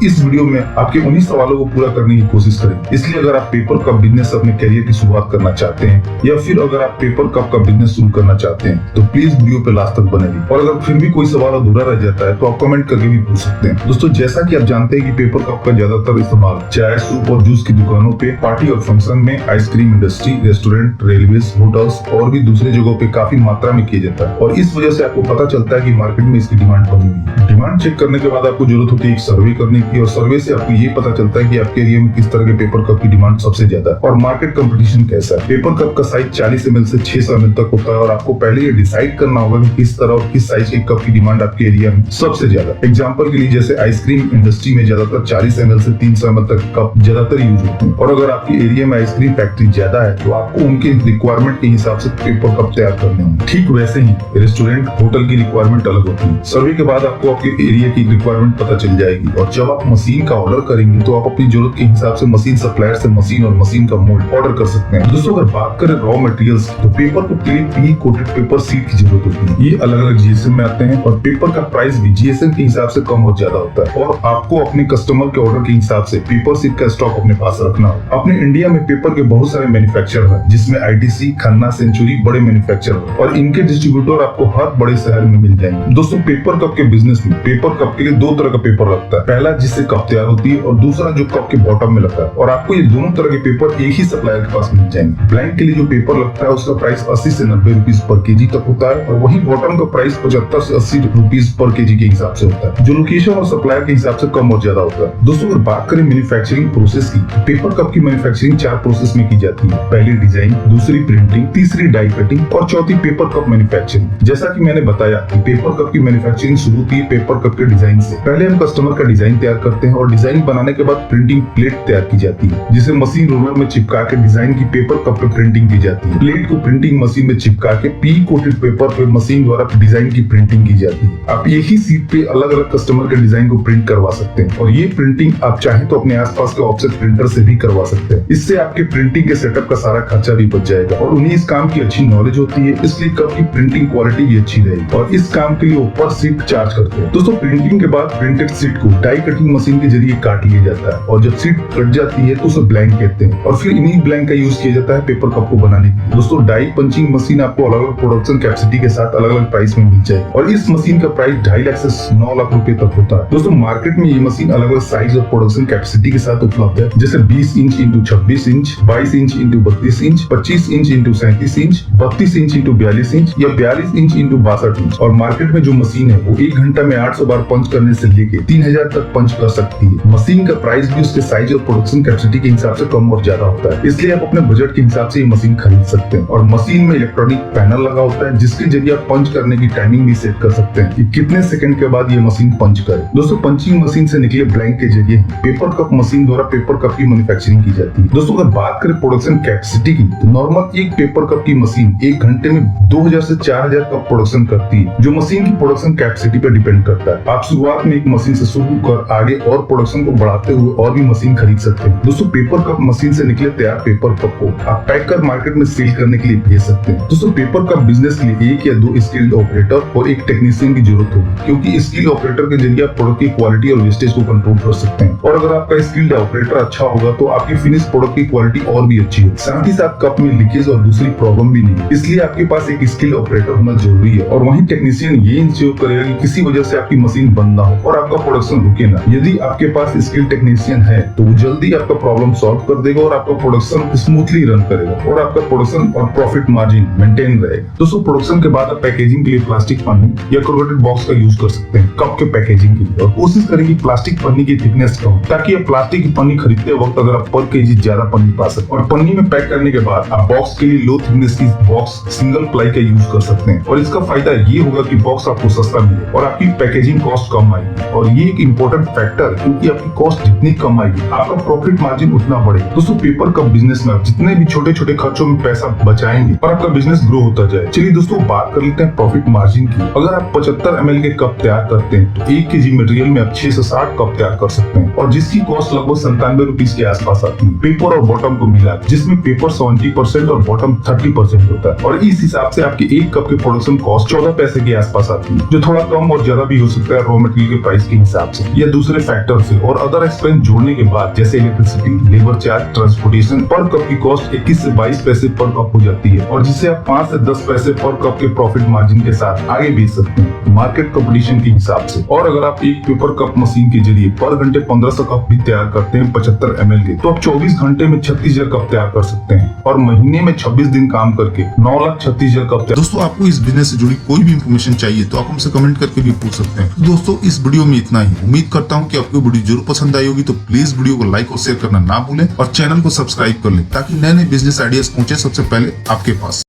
इस वीडियो में आपके उन्हीं सवालों को पूरा करने की कोशिश करेंगे। इसलिए अगर आप पेपर कप बिजनेस अपने करियर की शुरुआत करना चाहते हैं या फिर अगर आप पेपर कप का बिजनेस शुरू करना चाहते हैं तो प्लीज वीडियो पे लास्ट तक बने रहिए। और अगर फिर भी कोई सवाल अधूरा रह जाता है तो आप कमेंट करके भी पूछ सकते हैं। दोस्तों, जैसा कि आप जानते हैं कि पेपर कप का ज्यादातर इस्तेमाल चाय, सूप और जूस की दुकानों पे, पार्टी और फंक्शन में, ice cream industry, restaurant, railway, hotels और भी दूसरे जगहों पे काफी मात्रा में किया जाता है। और इस वजह से आपको पता चलता है कि मार्केट में इसकी डिमांड बनी हुई है। डिमांड चेक करने के बाद आपको जरूरत होती है एक सर्वे करने की, और सर्वे से आपको ये पता चलता है कि आपके एरिया में किस तरह के पेपर कप की डिमांड सबसे ज्यादा है और मार्केट कंपटीशन कैसा है। पेपर कप का साइज 40 ml से 600 ml तक होता है और आपको पहले ये डिसाइड करना होगा कि किस तरह और किस साइज के कप की डिमांड आपके एरिया में सबसे ज्यादा। एग्जांपल के लिए जैसे आइसक्रीम इंडस्ट्री में ज्यादातर 40 ml से 300 ml तक कप ज्यादातर यूज होते हैं। और अगर आपके एरिया में आइसक्रीम फैक्ट्री ज्यादा है तो आपको उनके रिक्वायरमेंट के हिसाब से पेपर कप तैयार करने होंगे। ठीक वैसे ही रेस्टोरेंट, होटल की रिक्वायरमेंट अलग होती है। सर्वे के बाद आपको आपके एरिया की रिक्वायरमेंट पता चल जाएगी और जब आप मशीन का ऑर्डर करेंगे तो आप अपनी जरूरत के हिसाब से मशीन सप्लायर से मशीन और मशीन का मोल्ड ऑर्डर कर सकते हैं। दोस्तों, अगर बात करें रॉ मटेरियल्स की तो पेपर कप के लिए पी कोटेड पेपर सीट की जरूरत होती है। ये अलग अलग जीएसएम में आते हैं और पेपर का प्राइस भी जीएसएम के हिसाब से कम और ज्यादा होता है। और आपको अपने कस्टमर के ऑर्डर के हिसाब से पेपर सीट का स्टॉक अपने पास रखना होगा। अपने इंडिया में पेपर के बहुत सारे मैन्युफैक्चरर हैं, जिसमें आईटीसी, खन्ना, सेंचुरी बड़े मैन्युफैक्चरर और इनके डिस्ट्रीब्यूटर आपको हर बड़े शहर में मिल जाएंगे। दोस्तों, पेपर कप के बिजनेस में पेपर कप के लिए दो तरह का पेपर लगता है। पहला जिससे कप तैयार होती है और दूसरा जो कप के बॉटम में लगता है। और आपको ये दोनों तरह के पेपर एक ही सप्लायर के पास मिल जाएंगे। ब्लैंक के लिए जो पेपर लगता है उसका प्राइस 80 से 90 रुपीज पर केजी तक होता है और वही बॉटम का प्राइस 75 से 80 रुपीज पर केजी के हिसाब से होता है, जो लोकेशन और सप्लायर के हिसाब से कम और ज्यादा होता है। दोस्तों, अगर बात करें मैन्युफैक्चरिंग प्रोसेस की, पेपर कप की मैन्युफैक्चरिंग 4 प्रोसेस में की जाती है। पहली डिजाइन, दूसरी प्रिंटिंग, तीसरी डाई कटिंग और चौथी पेपर कप मैन्युफैक्चरिंग। जैसा कि मैंने बताया कि पेपर कप की मैन्युफैक्चरिंग शुरू होती है पेपर कप के डिजाइन से। पहले हम कस्टमर का डिजाइन तैयार करते हैं और डिजाइन बनाने के बाद प्रिंटिंग प्लेट तैयार की जाती है, जिसे मशीन रोलर में चिपका के डिजाइन की पेपर कप पे प्रिंटिंग की जाती है। प्लेट को प्रिंटिंग मशीन में चिपका के पी कोटेड पेपर पे मशीन द्वारा डिजाइन की प्रिंटिंग की जाती है। आप एक ही सीट पे अलग अलग कस्टमर के डिजाइन को प्रिंट करवा सकते हैं और ये प्रिंटिंग आप चाहे तो अपने आसपास के ऑफसेट प्रिंटर से भी करवा सकते हैं। इससे आपके प्रिंटिंग के सेटअप का सारा खर्चा भी बच जाएगा और उन्हें इस काम की अच्छी नॉलेज होती है, इसलिए कप की प्रिंटिंग क्वालिटी भी अच्छी रहेगी और इस काम के लिए ऊपर सीट चार्ज करते हैं। दोस्तों, प्रिंटिंग के बाद प्रिंटेड सीट को डाई कटिंग मशीन के जरिए काट लिया जाता है और जब सीट कट जाती है तो उसे ब्लैंक कहते हैं और फिर इन्हीं ब्लैंक का यूज किया जाता है पेपर कप को बनाने के लिए। दोस्तों, डाई पंचिंग मशीन आपको अलग अलग प्रोडक्शन कैपेसिटी के साथ अलग अलग प्राइस में मिल जाएगी और इस मशीन का प्राइस 2.5 लाख से 9 लाख रुपए तक होता है। दोस्तों, मार्केट में ये मशीन अलग अलग साइज और प्रोडक्शन कैपेसिटी के साथ उपलब्ध है, जैसे 20 inch into 26 inch, 22 inch into 32 inch, 25 inch into 37 inch, 32 inch into 42 inch या 42 इंच इंटू 62 इंच। और मार्केट में जो मशीन है वो 1 घंटा में 800 बार पंच करने से लेके 3000 तक पंच कर सकती है। मशीन का प्राइस भी उसके साइज और प्रोडक्शन कैपेसिटी के हिसाब से कम और ज्यादा होता है, इसलिए आप अपने बजट के हिसाब से ये मशीन खरीद सकते हैं। और मशीन में इलेक्ट्रॉनिक पैनल लगा होता है, जिसके जरिए आप पंच करने की टाइमिंग भी सेट कर सकते हैं कि कितने सेकंड के बाद ये मशीन पंच करे। दोस्तों, पंचिंग मशीन से निकले ब्लैंक के जरिए पेपर कप मशीन द्वारा पेपर कप की मैन्युफैक्चरिंग की जाती है। दोस्तों, अगर बात करें प्रोडक्शन कैपेसिटी की तो नॉर्मल एक पेपर कप की मशीन 1 घंटे में 2000 से 4000 कप प्रोडक्शन करती है, जो मशीन की प्रोडक्शन कैपेसिटी पर डिपेंड करता है। आप शुरुआत में एक मशीन से शुरू कर आगे और प्रोडक्शन को बढ़ाते हुए और भी मशीन खरीद सकते हैं। दोस्तों, पेपर कप मशीन से निकले तैयार पेपर कप को आप पैक कर मार्केट में सेल करने के लिए भेज सकते हैं। दोस्तों, पेपर कप बिजनेस के लिए 1 या 2 स्किल्ड ऑपरेटर और एक टेक्नीशियन की जरूरत होगी, क्योंकि स्किल्ड ऑपरेटर के जरिए आप प्रोडक्ट की क्वालिटी और वेस्टेज को कंट्रोल कर सकते हैं। और अगर आपका स्किल्ड ऑपरेटर अच्छा होगा तो आपकी फिनिश प्रोडक्ट की क्वालिटी और भी अच्छी होगी। साथ ही साथ कप में लीकेज और दूसरी प्रॉब्लम भी नहीं, इसलिए आपके पास एक स्किल्ड ऑपरेटर होना जरूरी है। और वहीं टेक्नीशियन ये इंश्योर करेगा कि किसी वजह से आपकी मशीन बंद ना हो और आपका प्रोडक्शन रुके ना। यदि आपके पास स्किल्ड टेक्नीशियन है तो वो जल्दी आपका प्रॉब्लम सॉल्व कर देगा और आपका प्रोडक्शन स्मूथली रन करेगा और आपका प्रोडक्शन और प्रॉफिट मार्जिन मेंटेन रहेगा। दोस्तों, प्रोडक्शन के बाद आप पैकेजिंग के लिए प्लास्टिक पन्नी या कोरुगेटेड बॉक्स का यूज कर सकते हैं कप के पैकेजिंग के लिए। और कोशिश करें कि प्लास्टिक पन्नी की थिकनेस कम, ताकि आप प्लास्टिक की पन्नी खरीदते वक्त अगर आप पर केजी ज्यादा पन्नी पा सकते। और पन्नी में पैक करने के बाद आप बॉक्स के लिए लो थिकनेस की बॉक्स सिंगल प्लाई का यूज कर सकते हैं और इसका फायदा ये होगा कि बॉक्स आपको सस्ता मिले और आपकी पैकेजिंग कॉस्ट कम आएगी। और ये एक इंपॉर्टेंट फैक्टर है, क्योंकि आपकी कॉस्ट जितनी कम आएगी आपका प्रॉफिट मार्जिन उतना बढ़ेगा। दोस्तों, पेपर कप बिजनेस में जितने भी छोटे छोटे खर्चों में पैसा बचाएंगे और आपका बिजनेस ग्रो होता जाए। चलिए दोस्तों, बात कर लेते हैं प्रॉफिट मार्जिन की। अगर आप 75 ml के कप तैयार करते हैं तो 1 kg मटेरियल में आप 6 से 7 कप तैयार कर सकते हैं और जिसकी कॉस्ट लगभग 97 रुपीज के आसपास आती है पेपर और बॉटम को मिला, जिसमें पेपर 70% और बॉटम 30% होता है। और इस हिसाब से आपके 1 कप के प्रोडक्शन कॉस्ट 14 पैसे के आसपास आती है, जो थोड़ा कम और ज्यादा भी हो सकता है रॉ मटेरियल के प्राइस के हिसाब से। या दूसरे दूसरे फैक्टर से और अदर एक्सपेंस जोड़ने के बाद जैसे इलेक्ट्रिसिटी, लेबर चार्ज, ट्रांसपोर्टेशन, पर कप की कॉस्ट 21 से 22 पैसे पर कप हो जाती है और जिसे आप 5 से 10 पैसे पर कप के प्रॉफिट मार्जिन के साथ आगे बेच सकते हैं मार्केट कंपटीशन के हिसाब से। और अगर आप एक पेपर कप मशीन के जरिए पर घंटे 1500 कप भी तैयार करते हैं 75 ml के, तो आप 24 घंटे में 36,000 कप तैयार कर सकते हैं और महीने में 26 दिन काम करके 9,36,000 कप तैयार। दोस्तों, आपको इस बिजनेस से जुड़ी कोई भी इंफॉर्मेशन चाहिए तो आप हमसे कमेंट करके भी पूछ सकते हैं। तो दोस्तों, इस वीडियो में इतना ही। उम्मीद करता हूँ कि आपको वीडियो जरूर पसंद आई होगी, तो प्लीज वीडियो को लाइक और शेयर करना ना भूलें और चैनल को सब्सक्राइब कर लें ताकि नए नए बिजनेस आइडियाज पहुंचे सबसे पहले आपके पास।